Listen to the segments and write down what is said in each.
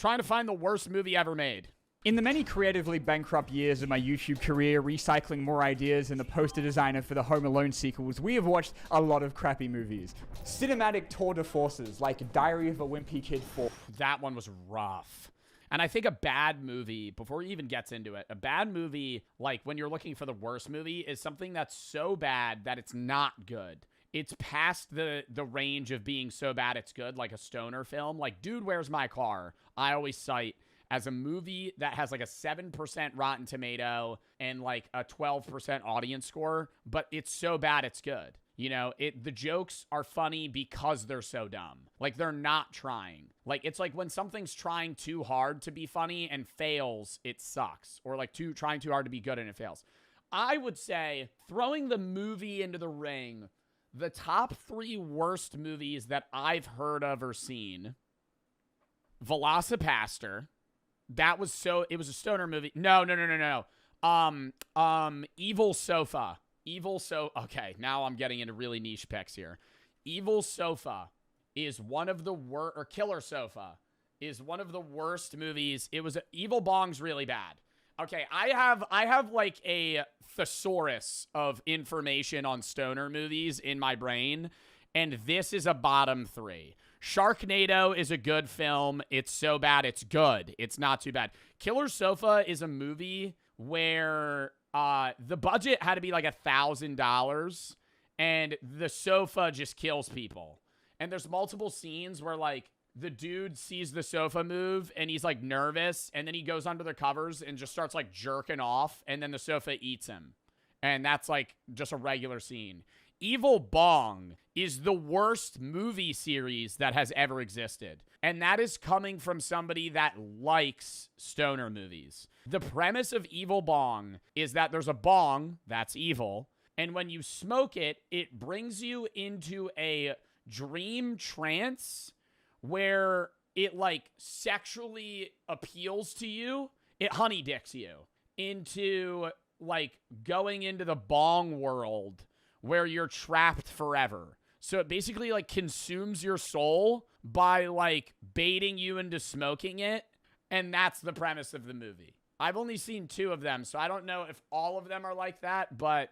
Trying to find the worst movie ever made. In the many creatively bankrupt years of my YouTube career, recycling more ideas and the poster designer for the Home Alone sequels, we have watched a lot of crappy movies. Cinematic tour de forces like Diary of a Wimpy Kid 4. That one was rough. And I think a bad movie, before he even gets into it, a bad movie, like when you're looking for the worst movie, is something that's so bad that it's not good. It's past the range of being so bad it's good, like a stoner film. Like Dude, Where's My Car? I always cite as a movie that has like a 7% Rotten Tomato and like a 12% audience score, but it's so bad it's good. You know, the jokes are funny because they're so dumb. Like, they're not trying. Like, it's like when something's trying too hard to be funny and fails, it sucks. Or like trying too hard to be good and it fails. I would say, throwing the movie into the ring, the top 3 worst movies that I've heard of or seen: Velocipaster. That was it was a stoner movie. No. Evil Sofa. Okay, now I'm getting into really niche picks here. Evil Sofa is one of the worst, or Killer Sofa is one of the worst movies. Evil Bong's really bad. Okay, I have like a thesaurus of information on stoner movies in my brain, and this is a bottom 3. Sharknado is a good film. It's so bad it's good. It's not too bad. Killer Sofa is a movie where the budget had to be like $1,000, and the sofa just kills people. And there's multiple scenes where like the dude sees the sofa move and he's like nervous, and then he goes under the covers and just starts like jerking off, and then the sofa eats him. And that's like just a regular scene. Evil Bong is the worst movie series that has ever existed. And that is coming from somebody that likes stoner movies. The premise of Evil Bong is that there's a bong that's evil, and when you smoke it, it brings you into a dream trance where it like sexually appeals to you. It honey dicks you into like going into the bong world where you're trapped forever. So it basically like consumes your soul by like baiting you into smoking it. And that's the premise of the movie. I've only seen 2 of them, so I don't know if all of them are like that, but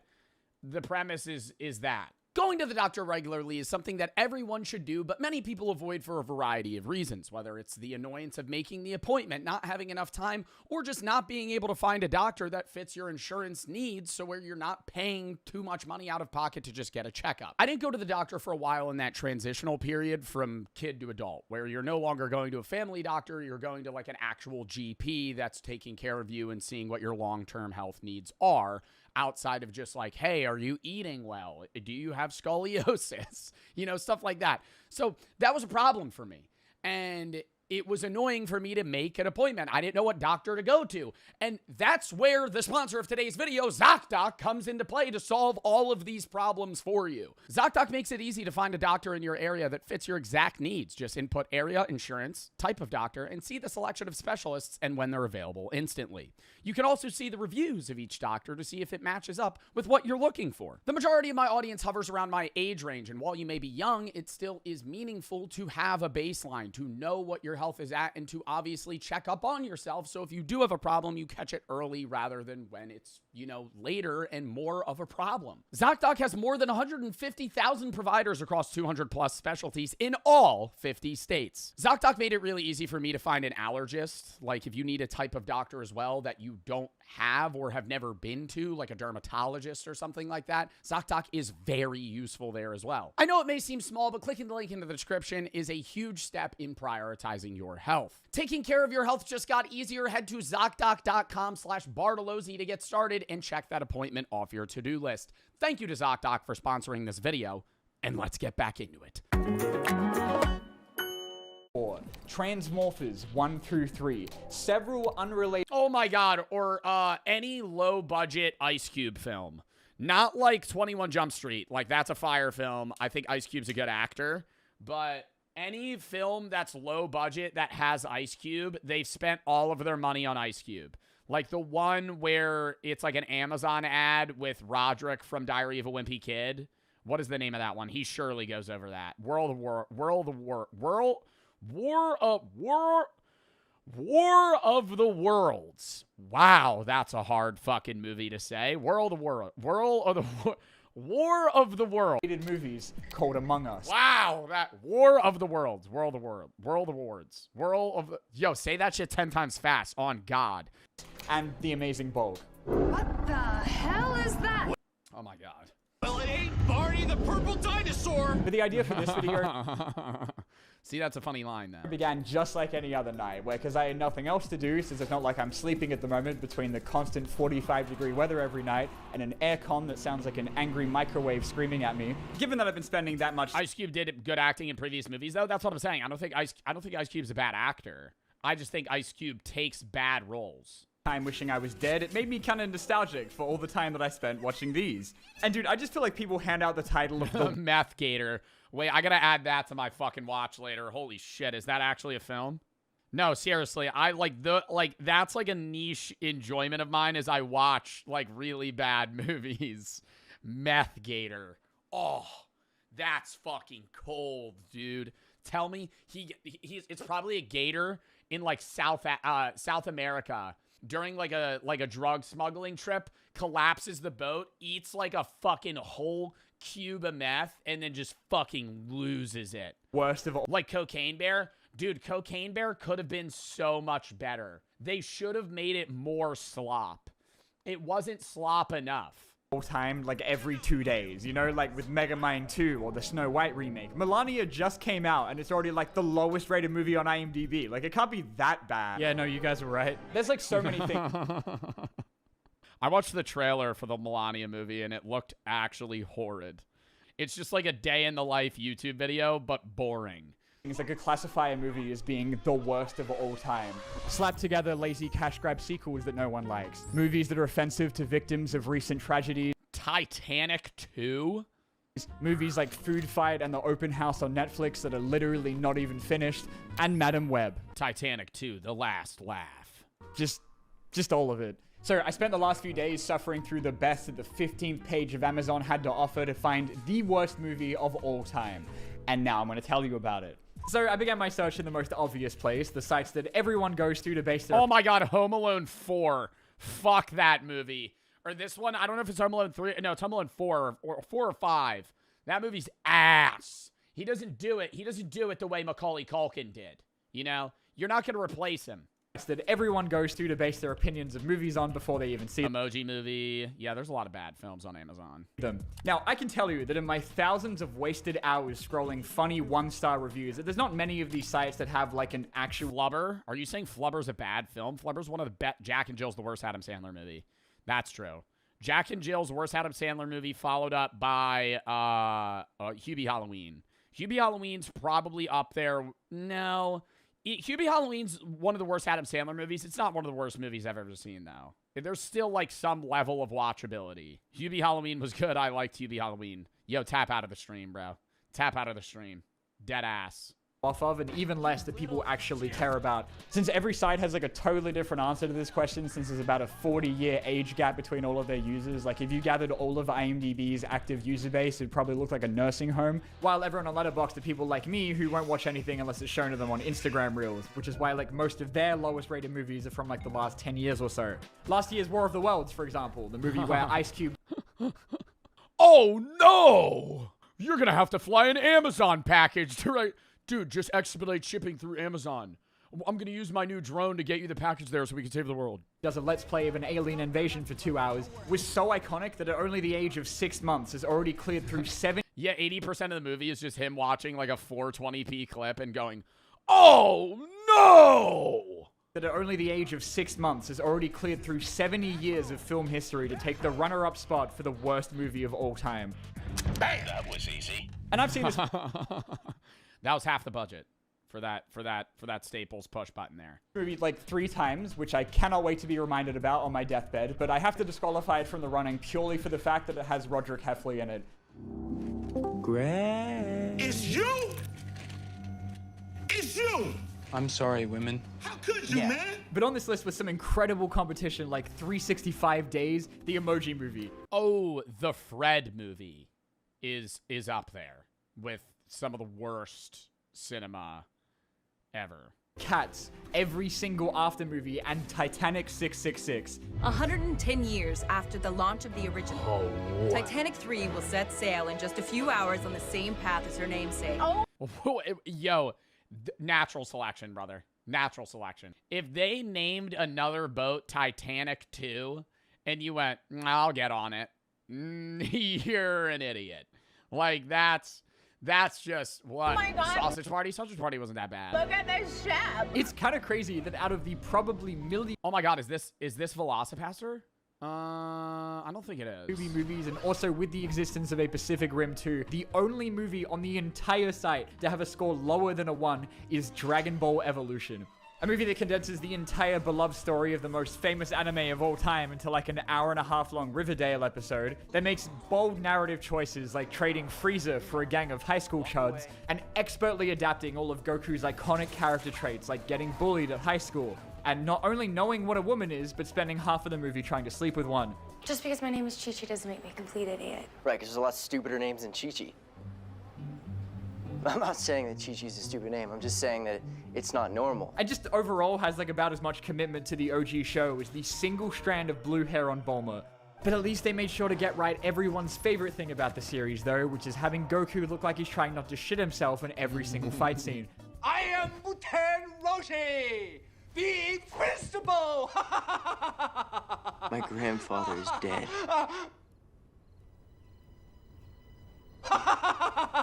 the premise is that. Going to the doctor regularly is something that everyone should do, but many people avoid for a variety of reasons, whether it's the annoyance of making the appointment, not having enough time, or just not being able to find a doctor that fits your insurance needs, so where you're not paying too much money out of pocket to just get a checkup. I didn't go to the doctor for a while in that transitional period from kid to adult, where you're no longer going to a family doctor, you're going to like an actual GP that's taking care of you and seeing what your long-term health needs are, outside of just like, hey, are you eating well? Do you have scoliosis? You know, stuff like that. So that was a problem for me. And it was annoying for me to make an appointment. I didn't know what doctor to go to. And that's where the sponsor of today's video, ZocDoc, comes into play to solve all of these problems for you. ZocDoc makes it easy to find a doctor in your area that fits your exact needs. Just input area, insurance, type of doctor, and see the selection of specialists and when they're available instantly. You can also see the reviews of each doctor to see if it matches up with what you're looking for. The majority of my audience hovers around my age range, and while you may be young, it still is meaningful to have a baseline, to know what your health is at, and to obviously check up on yourself. So if you do have a problem, you catch it early rather than when it's, you know, later and more of a problem. ZocDoc has more than 150,000 providers across 200 plus specialties in all 50 states. ZocDoc made it really easy for me to find an allergist. Like if you need a type of doctor as well that you don't have or have never been to, like a dermatologist or something like that, ZocDoc is very useful there as well. I know it may seem small, but clicking the link in the description is a huge step in prioritizing your health. Taking care of your health just got easier. Head to ZocDoc.com/Bartolozzi to get started and check that appointment off your to-do list. Thank you to ZocDoc for sponsoring this video, and let's get back into it. Transmorphers 1 through 3. Several unrelated. Oh my God, or any low-budget Ice Cube film. Not like 21 Jump Street. Like, that's a fire film. I think Ice Cube's a good actor. But any film that's low budget that has Ice Cube, they've spent all of their money on Ice Cube. Like the one where it's like an Amazon ad with Roderick from Diary of a Wimpy Kid. What is the name of that one? He surely goes over that. War of the Worlds. Wow, that's a hard fucking movie to say. War of the World. War of the World. Movies called Among Us. Wow, that War of the Worlds. World of World. World Awards. World of the... Yo, say that shit 10 times fast. On God. And The Amazing Bulk. What the hell is that? Oh my God. Well, it ain't Barney the purple dinosaur. But the idea for this video See, that's a funny line there. began just like any other night, where because I had nothing else to do, since it's not like I'm sleeping at the moment between the constant 45-degree weather every night and an aircon that sounds like an angry microwave screaming at me. Given that I've been spending that much Ice Cube did good acting in previous movies, though. That's what I'm saying. I don't think Ice Cube's a bad actor. I just think Ice Cube takes bad roles. time wishing I was dead, it made me kind of nostalgic for all the time that I spent watching these. And dude, I just feel like people hand out the title of the Meth Gator. Wait, I gotta add that to my fucking watch later. Holy shit, is that actually a film? No, seriously, I that's like a niche enjoyment of mine as I watch like really bad movies. Meth Gator. Oh, that's fucking cold, dude. Tell me it's probably a gator in like South America during like a drug smuggling trip, collapses the boat, eats like a fucking whole cube of meth, and then just fucking loses it. worst of all Like Cocaine Bear. Dude, Cocaine Bear could have been so much better. They should have made it more slop. It wasn't slop enough. time, like every 2 days, you know, like with Megamind 2 or the Snow White remake. Melania just came out and it's already like the lowest rated movie on IMDb. Like it can't be that bad. Yeah, no, you guys were right. There's like so many things. I watched the trailer for the Melania movie and it looked actually horrid. It's just like a day in the life YouTube video, but boring. Things that could classify a movie as being the worst of all time. Slap together lazy cash grab sequels that no one likes. Movies that are offensive to victims of recent tragedies. Titanic 2? Movies like Food Fight and The Open House on Netflix that are literally not even finished. And Madam Web. Titanic 2, The Last Laugh. Just all of it. So I spent the last few days suffering through the best that the 15th page of Amazon had to offer to find the worst movie of all time. And now I'm going to tell you about it. So I began my search in the most obvious place, the sites that everyone goes to base their... Oh my God, Home Alone 4. Fuck that movie. Or this one, I don't know if it's Home Alone 3. No, it's Home Alone 4 or 4 or 5. That movie's ass. He doesn't do it. He doesn't do it the way Macaulay Culkin did. You know? You're not going to replace him. That everyone goes to base their opinions of movies on before they even see Emoji Movie. Yeah, there's a lot of bad films on Amazon. them. Now, I can tell you that in my thousands of wasted hours scrolling funny one-star reviews, that there's not many of these sites that have like an actual... Flubber? Are you saying Flubber's a bad film? Flubber's one of the best. Jack and Jill's the worst Adam Sandler movie. That's true. Jack and Jill's worst Adam Sandler movie, followed up by Hubie Halloween. Hubie Halloween's probably up there. No. Hubie Halloween's one of the worst Adam Sandler movies. It's not one of the worst movies I've ever seen, though. There's still, like, some level of watchability. Hubie Halloween was good. I liked Hubie Halloween. Yo, tap out of the stream, bro. Tap out of the stream. Dead ass. off of, and even less that people actually care about. Since every site has like a totally different answer to this question, since there's about a 40-year age gap between all of their users, like if you gathered all of IMDb's active user base, it'd probably look like a nursing home. While everyone on Letterboxd are people like me who won't watch anything unless it's shown to them on Instagram Reels, which is why like most of their lowest rated movies are from like the last 10 years or so. Last year's War of the Worlds, for example, the movie where Ice Cube... Oh no! You're gonna have to fly an Amazon package to right... Dude, just expedite shipping through Amazon. I'm gonna use my new drone to get you the package there so we can save the world. Does a let's play of an alien invasion for 2 hours, was so iconic that at only the age of 6 months has already cleared through 7... Yeah, 80% of the movie is just him watching like a 420p clip and going, oh no! That at only the age of 6 months has already cleared through 70 years of film history to take the runner-up spot for the worst movie of all time. Bang, that was easy. And I've seen this That was half the budget for that Staples push button there. movie like 3 times, which I cannot wait to be reminded about on my deathbed, but I have to disqualify it from the running purely for the fact that it has Roderick Heffley in it. Greg. It's you! It's you! I'm sorry, women. How could you, man? But on this list was some incredible competition like 365 Days, the Emoji Movie. Oh, the Fred movie is up there with some of the worst cinema ever. Cats, every single after movie, and Titanic 666. 110 years after the launch of the original, Titanic 3 will set sail in just a few hours on the same path as her namesake. Yo, natural selection, brother. Natural selection. If they named another boat Titanic 2 and you went, I'll get on it, you're an idiot. Like, that's just what? Oh my God. Sausage Party? Sausage Party wasn't that bad. Look at this ship. It's kind of crazy that out of the probably million Oh my God, is this Velocipaster? I don't think it is. movies, and also with the existence of a Pacific Rim 2, the only movie on the entire site to have a score lower than a 1 is Dragon Ball Evolution. A movie that condenses the entire beloved story of the most famous anime of all time into like an hour-and-a-half long Riverdale episode that makes bold narrative choices like trading Frieza for a gang of high school chuds and expertly adapting all of Goku's iconic character traits like getting bullied at high school and not only knowing what a woman is, but spending half of the movie trying to sleep with one. Just because my name is Chi-Chi doesn't make me a complete idiot. Right, because there's a lot stupider names than Chi-Chi. I'm not saying that Chi-Chi's a stupid name. I'm just saying that it's not normal. And just overall has like about as much commitment to the OG show as the single strand of blue hair on Bulma. But at least they made sure to get right everyone's favorite thing about the series though, which is having Goku look like he's trying not to shit himself in every single fight scene. I am Muten Roshi, the Invincible! My grandfather is dead.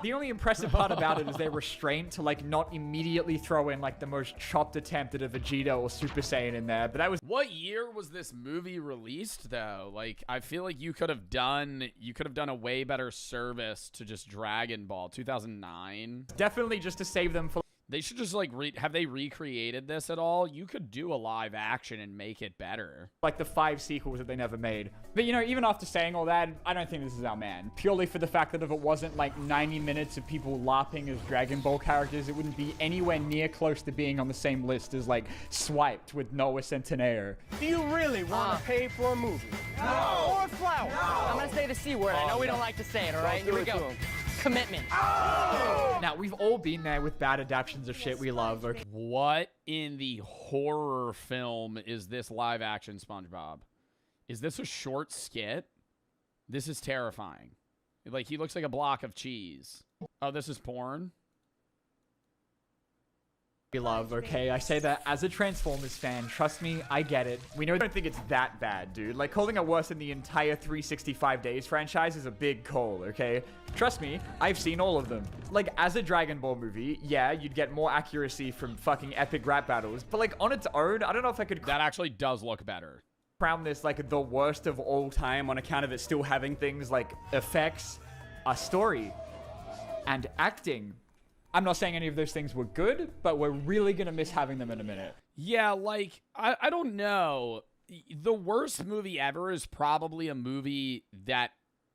The only impressive part about it is their restraint to like not immediately throw in like the most chopped attempt at a Vegeta or Super Saiyan in there, but that was What year was this movie released though? Like, I feel like you could have done a way better service to just Dragon Ball. 2009. definitely just to save them for They should just like have they recreated this at all? You could do a live action and make it better. like the 5 sequels that they never made. But you know, even after saying all that, I don't think this is our man. Purely for the fact that if it wasn't like 90 minutes of people LARPing as Dragon Ball characters, it wouldn't be anywhere near close to being on the same list as like Swiped with Noah Centineo. Do you really want to pay for a movie? No! Or a flower? I'm gonna say the C word. I know we don't like to say it, all right? Here we go. Commitment. Now, we've all been there with bad adaptions of shit we love, okay? What in the horror film is this live action SpongeBob? Is this a short skit? This is terrifying. Like, he looks like a block of cheese. Oh, this is porn? We love, okay? I say that as a Transformers fan. Trust me, I get it. We know I don't think it's that bad, dude. Like, calling it worse than the entire 365 Days franchise is a big call, okay? Trust me, I've seen all of them. Like, as a Dragon Ball movie, yeah, you'd get more accuracy from fucking epic rap battles, but like, on its own, I don't know if I could That actually does look better. crown this like the worst of all time on account of it still having things like effects, a story, and acting. I'm not saying any of those things were good, but we're really gonna miss having them in a minute. Yeah, like, I don't know. The worst movie ever is probably a movie that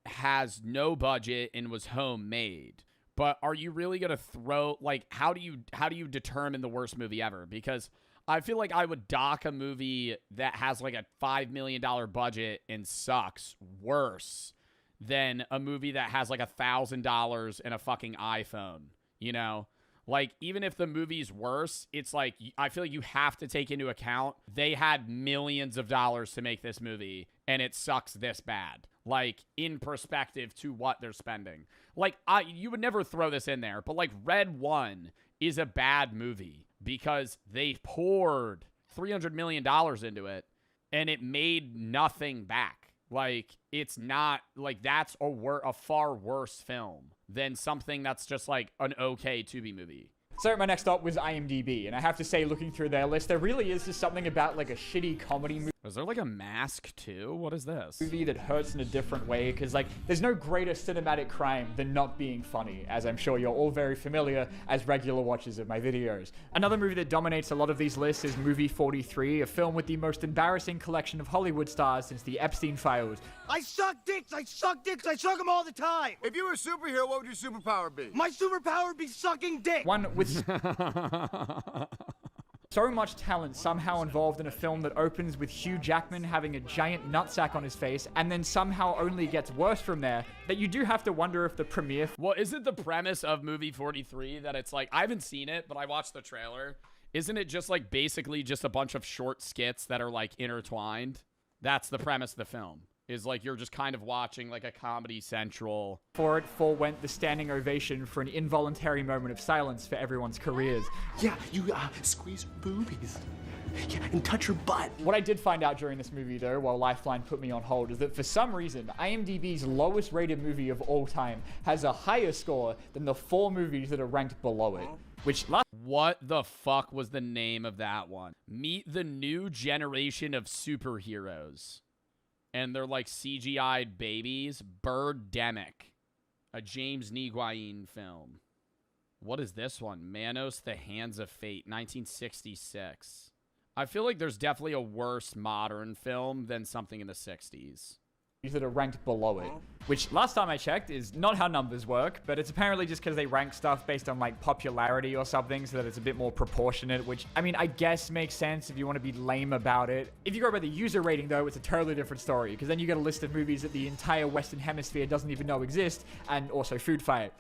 has no budget and was homemade. But are you really gonna throw, like, how do you determine the worst movie ever? Because I feel like I would dock a movie that has like a $5 million budget and sucks worse than a movie that has like $1,000 and a fucking iPhone. You know, like, even if the movie's worse, it's like, I feel like you have to take into account they had millions of dollars to make this movie and it sucks this bad. Like, in perspective to what they're spending. Like, you would never throw this in there, but like Red 1 is a bad movie because they poured $300 million into it and it made nothing back. Like, it's not, like, that's a far worse film than something that's just like an okay Tubi movie. So my next stop was IMDb, and I have to say, looking through their list, there really is just something about like a shitty comedy movie Is there like a Mask too? What is this? that hurts in a different way, because like there's no greater cinematic crime than not being funny, as I'm sure you're all very familiar as regular watchers of my videos. Another movie that dominates a lot of these lists is Movie 43, a film with the most embarrassing collection of Hollywood stars since the Epstein Files. I suck dicks! I suck dicks! I suck them all the time! If you were a superhero, what would your superpower be? My superpower would be sucking dick! One with so much talent somehow involved in a film that opens with Hugh Jackman having a giant nutsack on his face and then somehow only gets worse from there, that you do have to wonder if the premiere Well, isn't the premise of Movie 43 that it's like, I haven't seen it, but I watched the trailer, Isn't it just like basically just a bunch of short skits that are like intertwined? That's the premise of the film. Is like you're just kind of watching like a Comedy Central. For it forewent the standing ovation for an involuntary moment of silence for everyone's careers. Yeah, you squeeze boobies. Yeah, and touch her butt. What I did find out during this movie, though, while Lifeline put me on hold, is that for some reason, IMDb's lowest rated movie of all time has a higher score than the 4 movies that are ranked below it. Which What the fuck was the name of that one? Meet the new generation of superheroes. And they're like CGI'd babies. Birdemic. A James Nguyen film. What is this one? Manos, The Hands of Fate, 1966. I feel like there's definitely a worse modern film than something in the 60s. that are ranked below it. Which, last time I checked, is not how numbers work, but it's apparently just because they rank stuff based on, like, popularity or something, so that it's a bit more proportionate, which, I mean, I guess makes sense if you want to be lame about it. If you go by the user rating, though, it's a totally different story, because then you get a list of movies that the entire Western Hemisphere doesn't even know exist, and also food fight.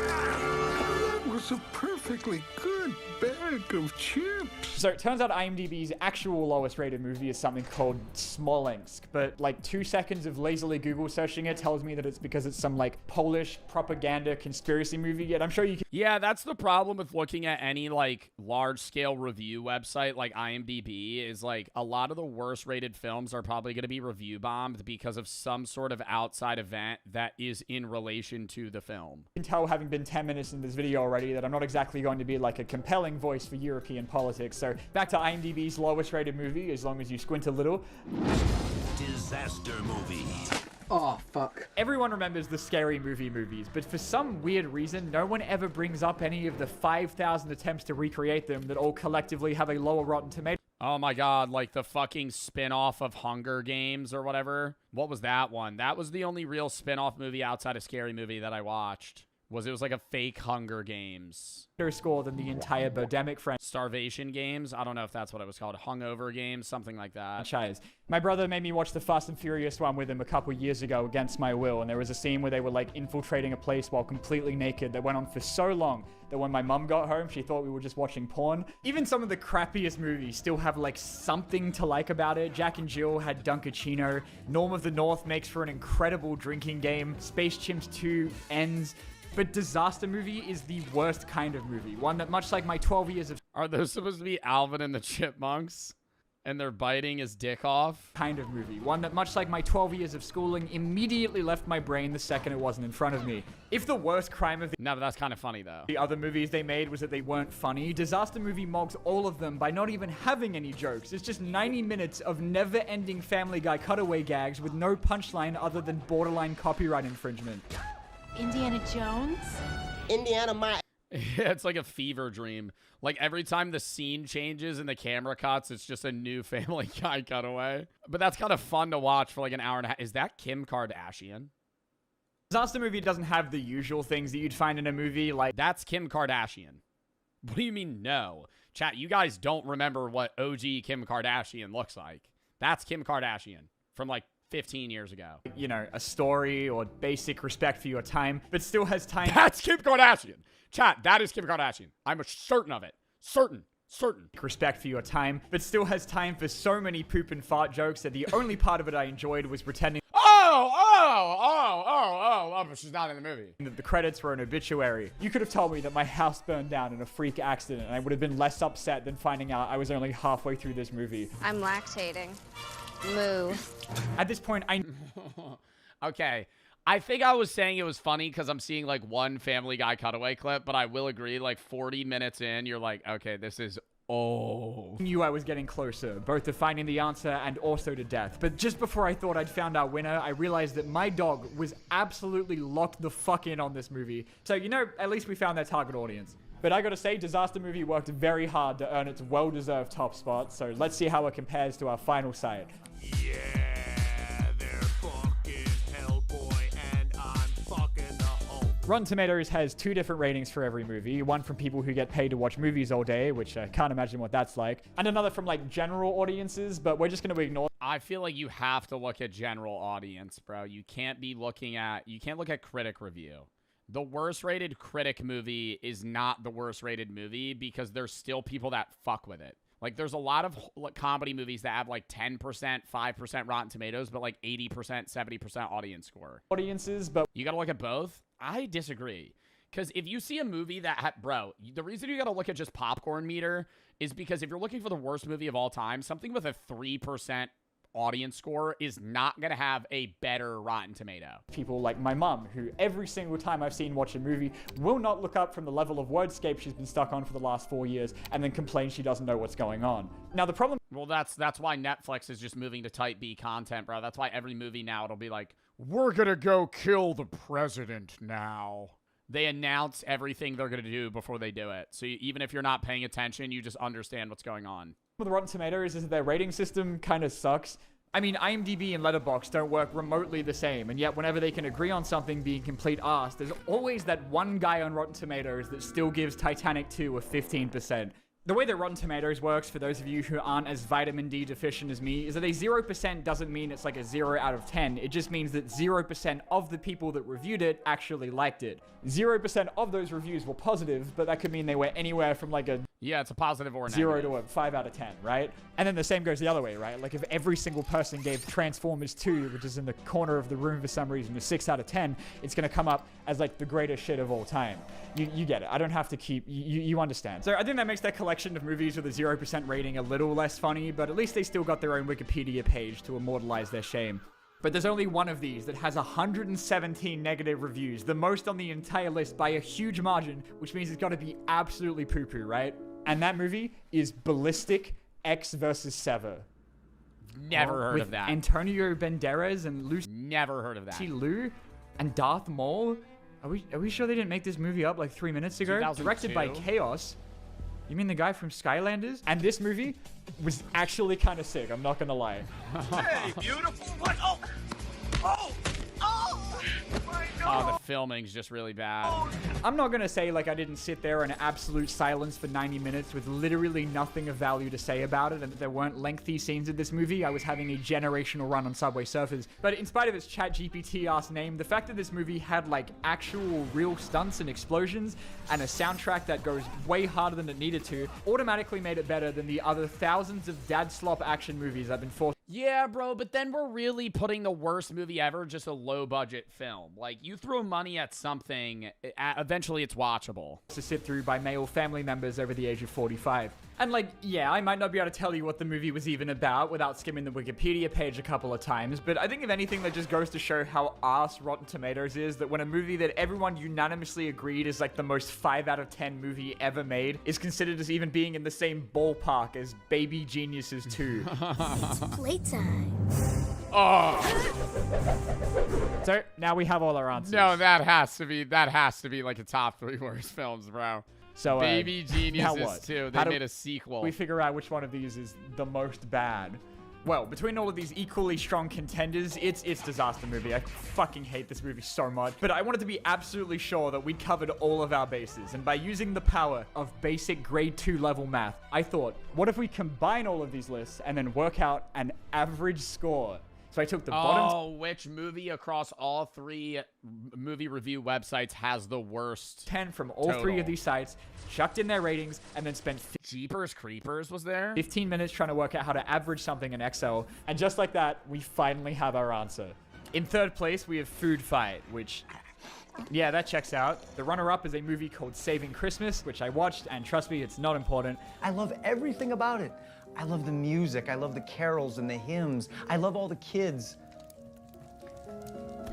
That was a perfectly good bag of chips. So it turns out IMDb's actual lowest rated movie is something called Smolensk, but like 2 seconds of lazily Google searching it tells me that it's because it's some like Polish propaganda conspiracy movie, yet I'm sure you can— Yeah, that's the problem with looking at any like large scale review website like IMDb is like a lot of the worst rated films are probably going to be review bombed because of some sort of outside event that is in relation to the film. You can tell, having been 10 minutes in this video already, that I'm not exactly going to be like a compelling voice for European politics. So back to IMDb's lowest rated movie, as long as you squint a little. Disaster movie. Oh, fuck. Everyone remembers the Scary Movie movies, but for some weird reason, no one ever brings up any of the 5,000 attempts to recreate them that all collectively have a lower Rotten Tomatoes. Oh my god, like the fucking spin-off of Hunger Games or whatever. What was that one? That was the only real spin-off movie outside of Scary Movie that I watched. It was like a fake Hunger Games. Better score than the entire Birdemic Starvation Games? I don't know if that's what it was called. Hungover Games? Something like that. franchise. My brother made me watch the Fast and Furious one with him a couple years ago against my will, and there was a scene where they were like infiltrating a place while completely naked that went on for so long that when my mum got home, she thought we were just watching porn. Even some of the crappiest movies still have like something to like about it. Jack and Jill had Dunkachino. Norm of the North makes for an incredible drinking game. Space Chimps 2 ends. But Disaster Movie is the worst kind of movie. One that, much like my 12 years of— Are those supposed to be Alvin and the Chipmunks? And they're biting his dick off? Kind of movie. One that, much like my 12 years of schooling, immediately left my brain the second it wasn't in front of me. If the worst crime of No, but that's kind of funny, though. the other movies they made was that they weren't funny, Disaster Movie mocks all of them by not even having any jokes. It's just 90 minutes of never-ending Family Guy cutaway gags with no punchline other than borderline copyright infringement. Indiana Jones? Yeah, it's like a fever dream. Like every time the scene changes and the camera cuts, it's just a new Family Guy cutaway. But that's kind of fun to watch for like an hour and a half. Is that Kim Kardashian? Disaster Movie doesn't have the usual things that you'd find in a movie like— That's Kim Kardashian. What do you mean no? Chat, you guys don't remember what OG Kim Kardashian looks like. That's Kim Kardashian from like 15 years ago. you know, a story or basic respect for your time, but still has time— That's Kim Kardashian. Chat, that is Kim Kardashian. I'm certain of it. Certain. respect for your time, but still has time for so many poop and fart jokes that the only part of it I enjoyed was pretending but she's not in the movie. that the credits were an obituary. You could have told me that my house burned down in a freak accident, and I would have been less upset than finding out I was only halfway through this movie. I'm lactating. Moo. At this point, I— Okay. I think I was saying it was funny because I'm seeing like one Family Guy cutaway clip, but I will agree, like 40 minutes in, you're like, okay, this is knew I was getting closer, both to finding the answer and also to death. But just before I thought I'd found our winner, I realized that my dog was absolutely locked the fuck in on this movie. So, you know, at least we found their target audience. But I gotta say, Disaster Movie worked very hard to earn its well-deserved top spot, so let's see how it compares to our final site. Yeah, they're fucking Hellboy and I'm fucking the Hulk. Rotten Tomatoes has 2 different ratings for every movie. One from people who get paid to watch movies all day, which I can't imagine what that's like. And another from like general audiences, but we're just gonna ignore— I feel like you have to look at general audience, bro. You can't look at critic review The worst rated critic movie is not the worst rated movie because there's still people that fuck with it. Like, there's a lot of comedy movies that have like 10%, 5% Rotten Tomatoes, but like 80%, 70% audience score. Audiences, but you gotta look at both. I disagree. Because if you see a movie that bro, the reason you gotta look at just popcorn meter is because if you're looking for the worst movie of all time, something with a 3% audience score is not going to have a better Rotten Tomato. People like my mum, who every single time I've seen watch a movie will not look up from the level of wordscape she's been stuck on for the last 4 years and then complain she doesn't know what's going on. Now the problem... Well, that's why Netflix is just moving to type B content, bro. That's why every movie now it'll be like, we're going to go kill the president now. They announce everything they're going to do before they do it. So even if you're not paying attention, you just understand what's going on. With Rotten Tomatoes is that their rating system kind of sucks. I mean, IMDb and Letterboxd don't work remotely the same, and yet whenever they can agree on something being complete arse, there's always that one guy on Rotten Tomatoes that still gives Titanic 2 a 15%. The way that Rotten Tomatoes works, for those of you who aren't as vitamin D deficient as me, is that a 0% doesn't mean it's like a 0 out of 10. It just means that 0% of the people that reviewed it actually liked it. 0% of those reviews were positive, but that could mean they were anywhere from like a... Yeah, it's a positive or a 0 negative. to a 5 out of 10, right? And then the same goes the other way, right? Like if every single person gave Transformers 2, which is in the corner of the room for some reason, a 6 out of 10, it's going to come up as like the greatest shit of all time. You get it. I don't have to keep... You understand. So I think that makes that collection of movies with a 0% rating a little less funny, but at least they still got their own Wikipedia page to immortalize their shame. But there's only one of these that has 117 negative reviews, the most on the entire list by a huge margin, which means it's got to be absolutely poo-poo, right? And that movie is Ballistic X vs. Sever. Never heard of that. Antonio Banderas and Lucy Never heard of that. Liu and Darth Maul. Are we sure they didn't make this movie up like 3 minutes ago? 2002? Directed by Chaos. You mean the guy from Skylanders? And this movie was actually kind of sick, I'm not gonna lie. Hey, beautiful. What? Oh! Oh! Oh! My God. Oh, the filming's just really bad. I'm not gonna say like I didn't sit there in absolute silence for 90 minutes with literally nothing of value to say about it, and that there weren't lengthy scenes in this movie. I was having a generational run on Subway Surfers. But in spite of its ChatGPT-ass name, the fact that this movie had like actual real stunts and explosions and a soundtrack that goes way harder than it needed to automatically made it better than the other thousands of dad slop action movies I've been forced. Yeah, bro, but then we're really putting the worst movie ever, just a low-budget film. Like, you throw money at something, eventually it's watchable. To sit through by male family members over the age of 45. And like, yeah, I might not be able to tell you what the movie was even about without skimming the Wikipedia page a couple of times, but I think if anything that just goes to show how arse Rotten Tomatoes is, that when a movie that everyone unanimously agreed is like the most 5 out of 10 movie ever made is considered as even being in the same ballpark as Baby Geniuses 2. It's playtime. Oh. So now we have all our answers. No, that has to be like a top 3 worst films, bro. So Baby Geniuses what? 2. They made a sequel. We figure out which one of these is the most bad. Well, between all of these equally strong contenders, it's Disaster Movie. I fucking hate this movie so much. But I wanted to be absolutely sure that we'd covered all of our bases. And by using the power of basic grade 2 level math, I thought, what if we combine all of these lists and then work out an average score? So I took the bottom... Oh, which movie across all 3 movie review websites has the worst 10 from all 3 of these sites, chucked in their ratings, and then spent... Jeepers Creepers was there? 15 minutes trying to work out how to average something in Excel. And just like that, we finally have our answer. In third place, we have Food Fight, which... Yeah, that checks out. The runner-up is a movie called Saving Christmas, which I watched, and trust me, it's not important. I love everything about it. I love the music. I love the carols and the hymns. I love all the kids.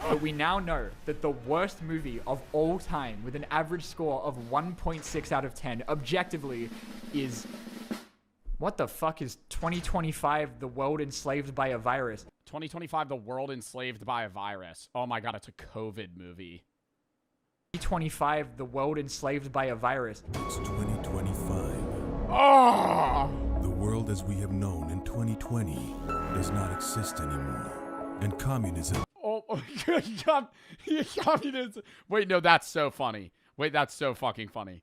But we now know that the worst movie of all time with an average score of 1.6 out of 10 objectively is... What the fuck is 2025 The World Enslaved by a Virus? 2025 The World Enslaved by a Virus. Oh my god, it's a COVID movie. 2025 The World Enslaved by a Virus. It's 2025. Oh! The world as we have known in 2020 does not exist anymore. And communism... Oh, communism. Wait, no, that's so funny. Wait, that's so fucking funny.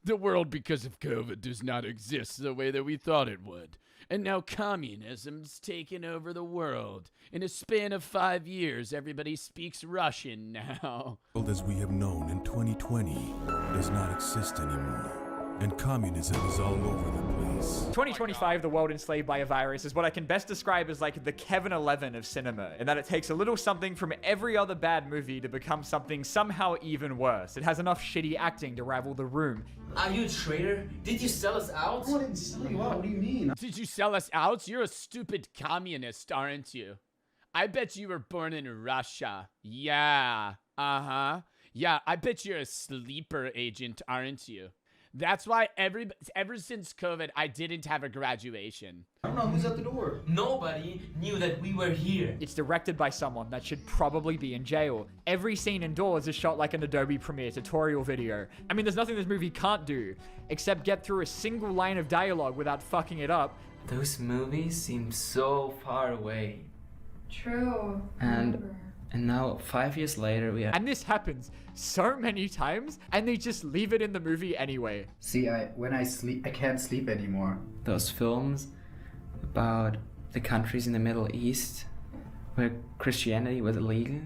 The world, because of COVID, does not exist the way that we thought it would. And now communism's taken over the world. In a span of 5 years, everybody speaks Russian now. The world as we have known in 2020 does not exist anymore. And communism is all over the place. 2025, the world enslaved by a virus, is what I can best describe as like the Kevin 11 of cinema, in that it takes a little something from every other bad movie to become something somehow even worse. It has enough shitty acting to rival The Room. Are you a traitor? Did you sell us out? I didn't sell you out. What do you mean? Did you sell us out? You're a stupid communist, aren't you? I bet you were born in Russia. Yeah. Uh-huh. Yeah, I bet you're a sleeper agent, aren't you? That's why ever since COVID, I didn't have a graduation. I don't know who's at the door. Nobody knew that we were here. It's directed by someone that should probably be in jail. Every scene indoors is shot like an Adobe Premiere tutorial video. I mean, there's nothing this movie can't do, except get through a single line of dialogue without fucking it up. Those movies seem so far away. True. And now, 5 years later, we are... And this happens so many times, and they just leave it in the movie anyway. See, when I sleep, I can't sleep anymore. Those films about the countries in the Middle East where Christianity was illegal.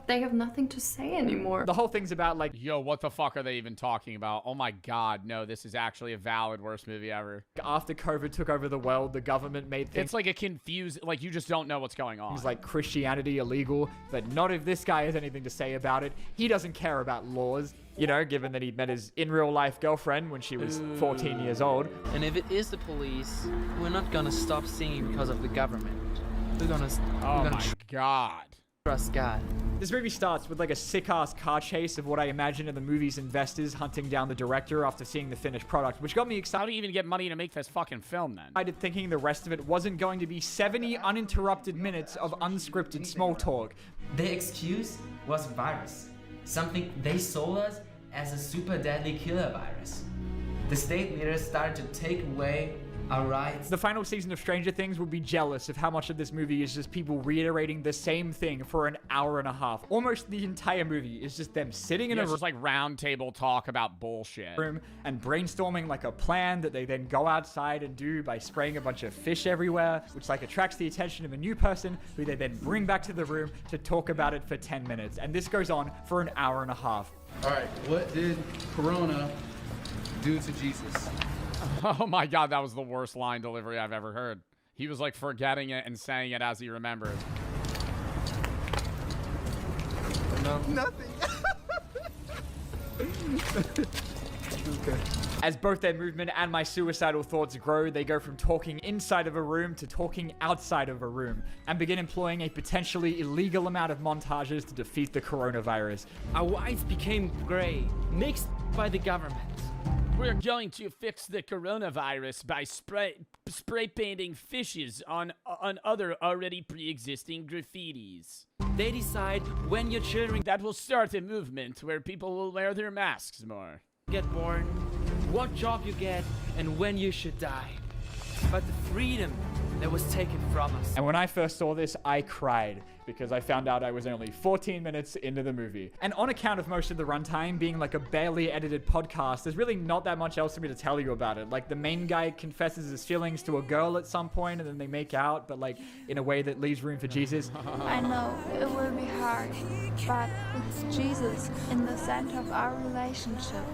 They have nothing to say anymore. The whole thing's about like, yo, what the fuck are they even talking about? Oh my god, no, this is actually a valid worst movie ever. After COVID took over the world, the government made things... It's like a confused, like you just don't know what's going on. Things like Christianity illegal, but not if this guy has anything to say about it. He doesn't care about laws, you know, given that he met his in real life girlfriend when she was 14 years old. And if it is the police, we're not gonna stop singing because of the government. We're gonna... Oh my god. Trust God. This movie starts with like a sick-ass car chase of what I imagine are the movie's investors hunting down the director after seeing the finished product, which got me excited. How do you even get money to make this fucking film then? I did thinking the rest of it wasn't going to be 70 uninterrupted minutes of unscripted small talk. Their excuse was virus. Something they sold us as a super deadly killer virus. The state leaders started to take away our rights. The final season of Stranger Things will be jealous of how much of this movie is just people reiterating the same thing for an hour and a half. Almost the entire movie is just them sitting in a just like round table talk about bullshit. Room and brainstorming like a plan that they then go outside and do by spraying a bunch of fish everywhere, which like attracts the attention of a new person who they then bring back to the room to talk about it for 10 minutes. And this goes on for an hour and a half. All right, what did Corona do to Jesus? Oh my god, that was the worst line delivery I've ever heard. He was like forgetting it and saying it as he remembered. No. Nothing. Okay. As both their movement and my suicidal thoughts grow, they go from talking inside of a room to talking outside of a room and begin employing a potentially illegal amount of montages to defeat the coronavirus. Our whites became gray, mixed by the government. We're going to fix the coronavirus by spray painting fishes on other already pre-existing graffitis. They decide when your children that will start a movement where people will wear their masks more. Get born, what job you get, and when you should die. But the freedom that was taken from us. And when I first saw this, I cried because I found out I was only 14 minutes into the movie. And on account of most of the runtime being like a barely edited podcast, there's really not that much else for me to tell you about it. Like the main guy confesses his feelings to a girl at some point and then they make out, but like in a way that leaves room for Jesus. I know it will be hard, but with Jesus in the center of our relationship,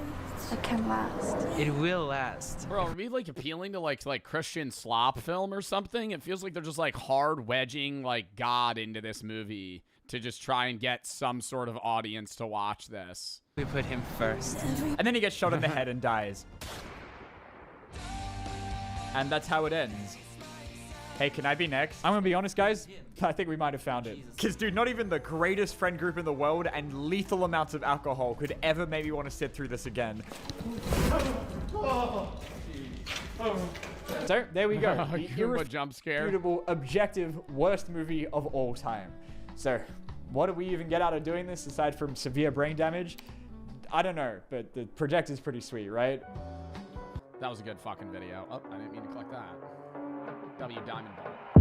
it can last. It will last. Bro, are we like appealing to like Christian slop film or something? It feels like they're just like hard wedging like God into this movie to just try and get some sort of audience to watch this. We put him first. And then he gets shot in the head and dies. And that's how it ends. Hey, can I be next? I'm gonna be honest, guys. I think we might have found it. Because, dude, not even the greatest friend group in the world and lethal amounts of alcohol could ever make me want to sit through this again. So, there we go. The jump scare. Irrefutable, objective, worst movie of all time. So, what do we even get out of doing this aside from severe brain damage? I don't know, but the projector's pretty sweet, right? That was a good fucking video. Oh, I didn't mean to click that. W Diamond Ball.